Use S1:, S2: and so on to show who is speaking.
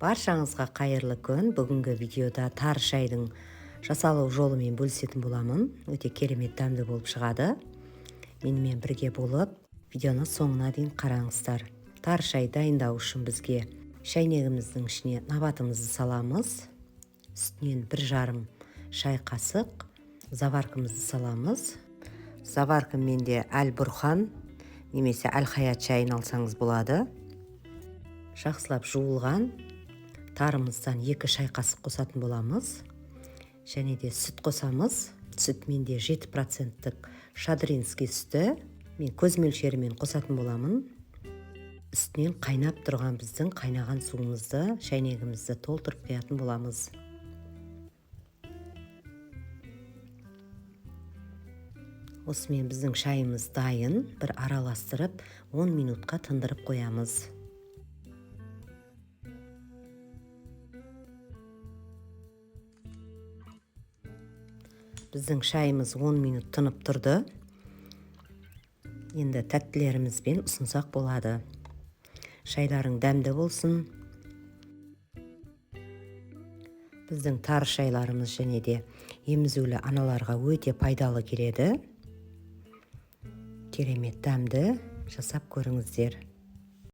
S1: Баршаңызға қайырлы күн. Бүгінгі видеода тар шайдың жасалу жолымен бөлісетін боламын. Өте керемет дәмді болып шығады. Менімен бірге болып, видеоны соңына дейін қараңыздар. Тар шай дайындау үшін бізге шайнегіміздің ішіне набатымызды саламыз. Үстінен 1,5 шай қасық заваркамызды саламыз. Заварка менде Әл-Бұрхан немесе Әл-Хаят шайын алсаңыз болады. Жақсылап жуылған тарымыздан 2 шай қасық қосатын боламыз. Және де сүт қосамыз. Сүт менде 7% шадринский сүті. Мен көз мөлшерімен қосатын боламын. Үстінен қайнап тұрған біздің қайнаған суымызды, шайнегімізді толтырып құятын боламыз. Осымен біздің шайымыз дайын. Бір араластырып 10 минутқа тындырып қоямыз. Біздің шайымыз 10 минут тынып тұрды. Енді тәттілерімізбен ұсынсақ болады. Шайларың дәмді болсын. Біздің тар шайларымыз және де емізулі аналарға өте пайдалы келеді. Керемет дәмді жасап көріңіздер.